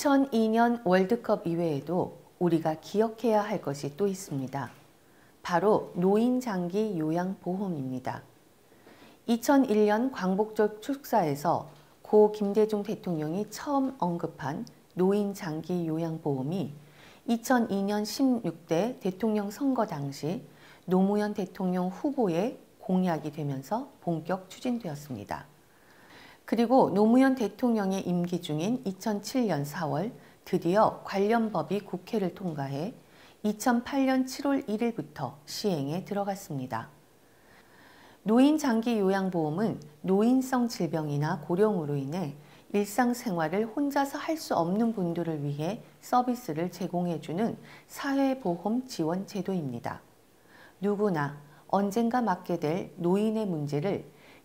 2002년 월드컵 이외에도 우리가 기억해야 할 것이 또 있습니다. 바로 노인장기 요양보험입니다. 2001년 광복절 축사에서 고 김대중 대통령이 처음 언급한 노인장기 요양보험이 2002년 16대 대통령 선거 당시 노무현 대통령 후보의 공약이 되면서 본격 추진되었습니다. 그리고 노무현 대통령의 임기 중인 2007년 4월 드디어 관련 법이 국회를 통과해 2008년 7월 1일부터 시행에 들어갔습니다. 노인장기요양보험은 노인성 질병이나 고령으로 인해 일상생활을 혼자서 할 수 없는 분들을 위해 서비스를 제공해주는 사회보험 지원 제도입니다. 누구나 언젠가 맞게 될 노인의 문제를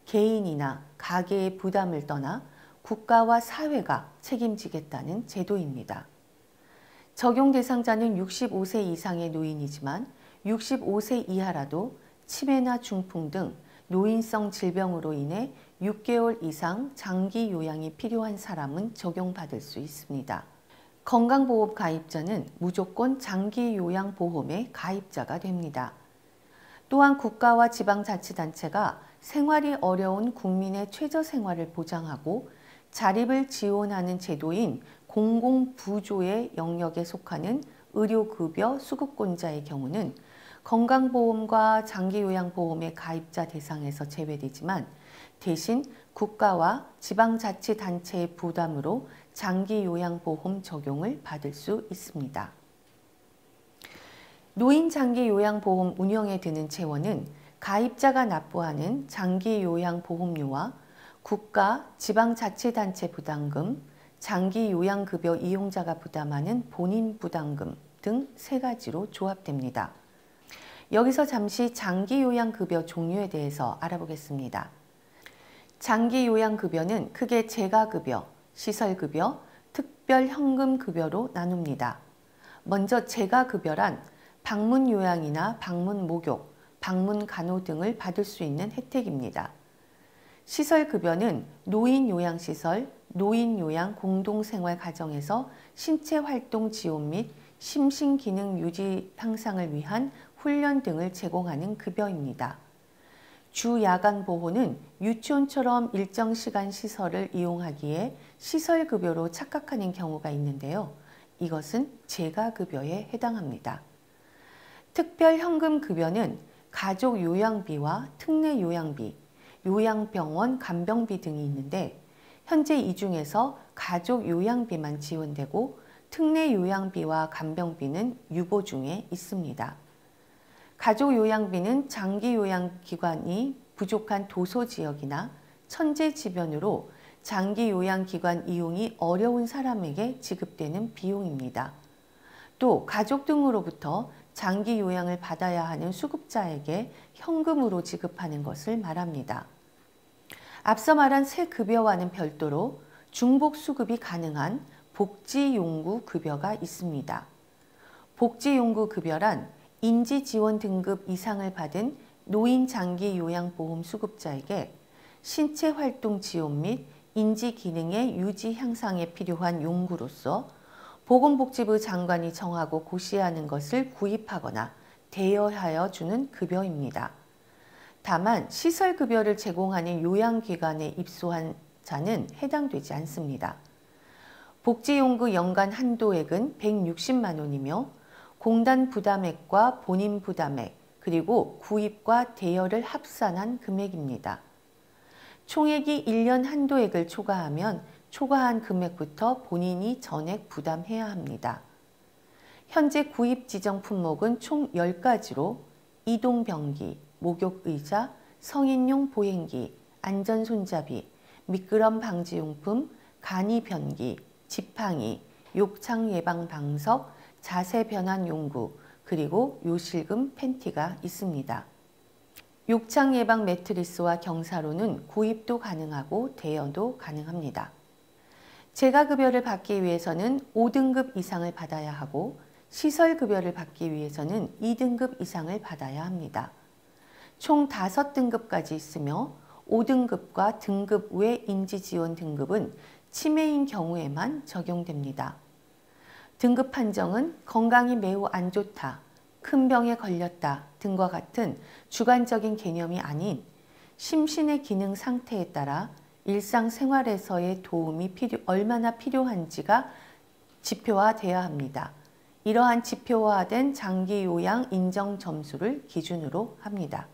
개인이나 가계의 부담을 떠나 국가와 사회가 책임지겠다는 제도입니다. 적용 대상자는 65세 이상의 노인이지만 65세 이하라도 치매나 중풍 등 노인성 질병으로 인해 6개월 이상 장기 요양이 필요한 사람은 적용받을 수 있습니다. 건강보험 가입자는 무조건 장기요양보험의 가입자가 됩니다. 또한 국가와 지방자치단체가 생활이 어려운 국민의 최저생활을 보장하고 자립을 지원하는 제도인 공공부조의 영역에 속하는 의료급여 수급권자의 경우는 건강보험과 장기요양보험의 가입자 대상에서 제외되지만 대신 국가와 지방자치단체의 부담으로 장기요양보험 적용을 받을 수 있습니다. 노인장기요양보험 운영에 드는 재원은 가입자가 납부하는 장기요양보험료와 국가, 지방자치단체 부담금, 장기요양급여 이용자가 부담하는 본인 부담금 등 세 가지로 조합됩니다. 여기서 잠시 장기요양급여 종류에 대해서 알아보겠습니다. 장기요양급여는 크게 재가급여, 시설급여, 특별현금급여로 나눕니다. 먼저 재가급여란 방문요양이나 방문목욕, 방문간호 등을 받을 수 있는 혜택입니다. 시설급여는 노인요양시설, 노인요양 공동생활가정에서 신체활동 지원 및 심신기능 유지 향상을 위한 훈련 등을 제공하는 급여입니다. 주야간보호는 유치원처럼 일정 시간 시설을 이용하기에 시설급여로 착각하는 경우가 있는데요. 이것은 재가급여에 해당합니다. 특별현금급여는 가족요양비와 특례요양비, 요양병원 간병비 등이 있는데 현재 이 중에서 가족요양비만 지원되고 특례요양비와 간병비는 유보 중에 있습니다. 가족요양비는 장기요양기관이 부족한 도소지역이나 천재지변으로 장기요양기관 이용이 어려운 사람에게 지급되는 비용입니다. 또 가족 등으로부터 장기요양을 받아야 하는 수급자에게 현금으로 지급하는 것을 말합니다. 앞서 말한 세 급여와는 별도로 중복수급이 가능한 복지용구급여가 있습니다. 복지용구급여란 인지지원 등급 이상을 받은 노인장기요양보험 수급자에게 신체활동 지원 및 인지기능의 유지 향상에 필요한 용구로서 보건복지부 장관이 정하고 고시하는 것을 구입하거나 대여하여 주는 급여입니다. 다만 시설급여를 제공하는 요양기관에 입소한 자는 해당되지 않습니다. 복지용구 연간 한도액은 160만 원이며 공단 부담액과 본인 부담액 그리고 구입과 대여를 합산한 금액입니다. 총액이 1년 한도액을 초과하면 초과한 금액부터 본인이 전액 부담해야 합니다. 현재 구입 지정 품목은 총 10가지로 이동변기, 목욕의자, 성인용 보행기, 안전손잡이, 미끄럼 방지용품, 간이변기, 지팡이, 욕창 예방 방석, 자세 변환 용구, 그리고 요실금 팬티가 있습니다. 욕창 예방 매트리스와 경사로는 구입도 가능하고 대여도 가능합니다. 재가급여를 받기 위해서는 5등급 이상을 받아야 하고 시설급여를 받기 위해서는 2등급 이상을 받아야 합니다. 총 5등급까지 있으며 5등급과 등급 외 인지지원 등급은 치매인 경우에만 적용됩니다. 등급 판정은 건강이 매우 안 좋다, 큰 병에 걸렸다 등과 같은 주관적인 개념이 아닌 심신의 기능 상태에 따라 일상생활에서의 도움이 얼마나 필요한지가 지표화되어야 합니다. 이러한 지표화된 장기요양 인정 점수를 기준으로 합니다.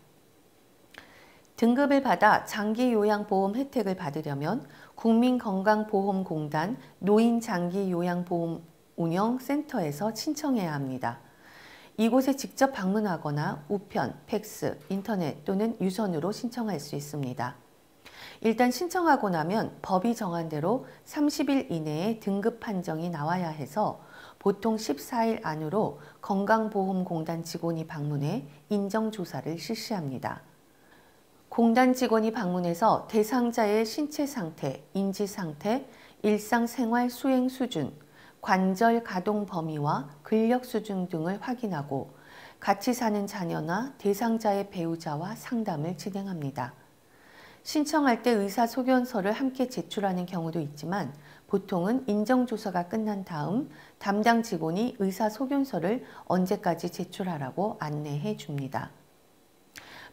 등급을 받아 장기요양보험 혜택을 받으려면 국민건강보험공단 노인장기요양보험운영센터에서 신청해야 합니다. 이곳에 직접 방문하거나 우편, 팩스, 인터넷 또는 유선으로 신청할 수 있습니다. 일단 신청하고 나면 법이 정한 대로 30일 이내에 등급 판정이 나와야 해서 보통 14일 안으로 건강보험공단 직원이 방문해 인정조사를 실시합니다. 공단 직원이 방문해서 대상자의 신체 상태, 인지 상태, 일상생활 수행 수준, 관절 가동 범위와 근력 수준 등을 확인하고 같이 사는 자녀나 대상자의 배우자와 상담을 진행합니다. 신청할 때 의사소견서를 함께 제출하는 경우도 있지만 보통은 인정조사가 끝난 다음 담당 직원이 의사소견서를 언제까지 제출하라고 안내해 줍니다.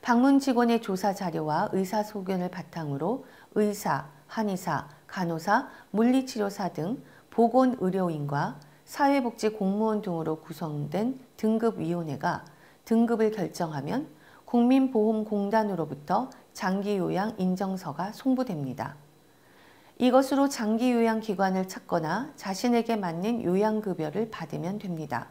방문 직원의 조사 자료와 의사소견을 바탕으로 의사, 한의사, 간호사, 물리치료사 등 보건의료인과 사회복지 공무원 등으로 구성된 등급위원회가 등급을 결정하면 국민보험공단으로부터 장기요양 인정서가 송부됩니다. 이것으로 장기요양기관을 찾거나 자신에게 맞는 요양급여를 받으면 됩니다.